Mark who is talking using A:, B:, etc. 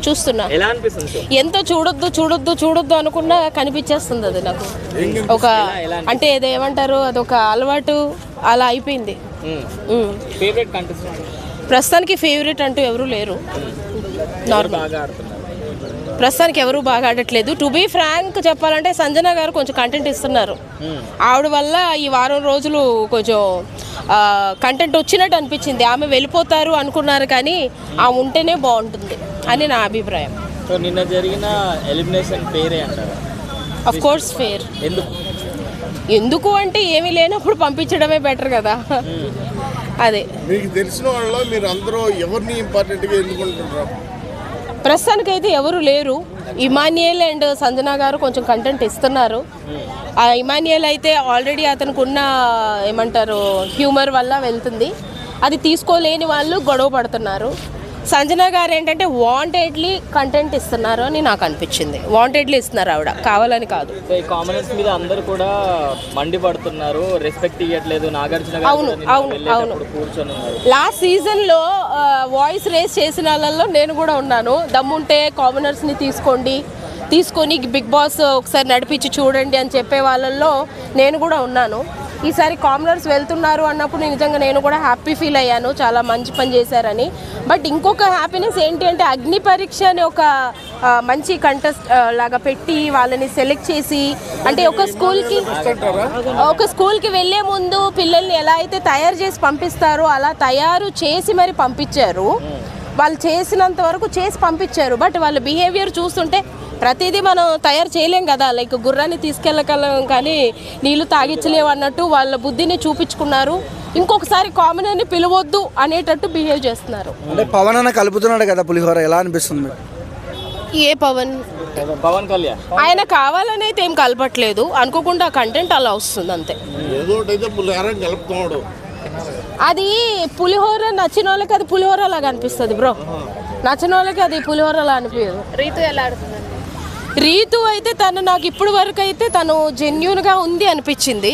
A: చూస్తున్నా. ఎంత చూడొద్దు అనుకున్నా కనిపించేస్తుంది అది నాకు. ఒక అంటే ఏమంటారు, అదొక అలవాటు అలా అయిపోయింది. ప్రస్తుతానికి ఫేవరెట్ అంటూ ఎవరు లేరు. ప్రస్తుతానికి ఎవరు బాగా ఆడట్లేదు. టు బీ ఫ్రాంక్ చెప్పాలంటే సంజన గారు కొంచెం కంటెంట్ ఇస్తున్నారు. ఆవిడ వల్ల ఈ వారం రోజులు కొంచెం కంటెంట్ వచ్చినట్టు అనిపించింది. ఆమె వెళ్ళిపోతారు అనుకున్నారు, కానీ ఆమె ఉంటేనే బాగుంటుంది అని నా అభిప్రాయం.
B: నిన్న జరిగిన ఎలిమినేషన్ ఫెయిర్ అంటారా?
A: Of course fair. ఎందుకు అంటే ఏమీ లేనప్పుడు పంపించడమే బెటర్ కదా. అదే
C: మీకు తెలిసిన వాళ్ళలో మీరు అందరూ ఎవరిని ఇంపార్టెంట్గా ఎన్నుకుంటున్నారు?
A: ప్రస్తుతానికైతే ఎవరు లేరు. ఇమాన్యుయల్ అండ్ సంజన గారు కొంచెం కంటెంట్ ఇస్తున్నారు. ఆ ఇమాన్యుయల్ అయితే ఆల్రెడీ అతనికి ఉన్న ఏమంటారు హ్యూమర్ వల్ల వెళ్తుంది. అది తీసుకోలేని వాళ్ళు గొడవ పడుతున్నారు. సంజన గారు ఏంటంటే వాంటెడ్లీ కంటెంట్ ఇస్తున్నారు అని నాకు అనిపించింది. వాంటెడ్లీ ఇస్తున్నారు ఆవిడ, కావాలని కాదు.
B: ఈ కామెంట్స్ మీద అందరూ కూడా మండిపడుతున్నారు, రెస్పెక్ట్ ఇవ్వట్లేదు నాగార్జున.
A: అవును. లాస్ట్ సీజన్లో వాయిస్ రేస్ చేసిన వాళ్ళల్లో నేను కూడా ఉన్నాను. దమ్ముంటే కామనర్స్ని తీసుకొని బిగ్ బాస్ ఒకసారి నడిపించి చూడండి అని చెప్పే వాళ్ళల్లో నేను కూడా ఉన్నాను. ఈసారి కామనర్స్ వెళ్తున్నారు అన్నప్పుడు నిజంగా నేను కూడా హ్యాపీ ఫీల్ అయ్యాను, చాలా మంచి పని చేశారని. బట్ ఇంకొక హ్యాపీనెస్ ఏంటి అంటే అగ్ని పరీక్ష అని ఒక మంచి కంటెస్ట్ లాగా పెట్టి వాళ్ళని సెలెక్ట్ చేసి, అంటే ఒక స్కూల్కి వెళ్ళే ముందు పిల్లల్ని ఎలా అయితే తయారు చేసి పంపిస్తారో అలా తయారు చేసి మరి పంపించారు. వాళ్ళు చేసినంత వరకు చేసి పంపించారు. బట్ వాళ్ళ బిహేవియర్ చూస్తుంటే ప్రతిదీ మనం తయారు చేయలేం కదా. లైక్ గుర్రాన్ని తీసుకెళ్ళగలం కానీ నీళ్లు తాగించలేవు అన్నట్టు వాళ్ళ బుద్ధిని చూపించుకున్నారు. ఇంకొకసారి కామనర్ని పిలవద్దు అనేటట్టు బిహేవ్ చేస్తున్నారు.
D: అంటే పవన్ అన్న కలుపుతున్నాడు కదా పులిహోర, ఎలా అనిపిస్తుంది?
A: ఏ పవన్
B: కళ్యాణ్
A: ఆయన కావాలని అయితే ఏం కలపట్లేదు, అనుకోకుండా కంటెంట్ అలా వస్తుంది అంతే. అది పులిహోర నచ్చిన వాళ్ళకి అది పులిహోర లాగా అనిపిస్తుంది బ్రో, నచ్చిన వాళ్ళకి అది పులిహోర అలా అనిపించదు.
E: రీతు ఎలా ఆడుతుంది?
A: రీతు అయితే తను నాకు ఇప్పుడు వరకు అయితే తను జెన్యూన్గా ఉంది అనిపించింది.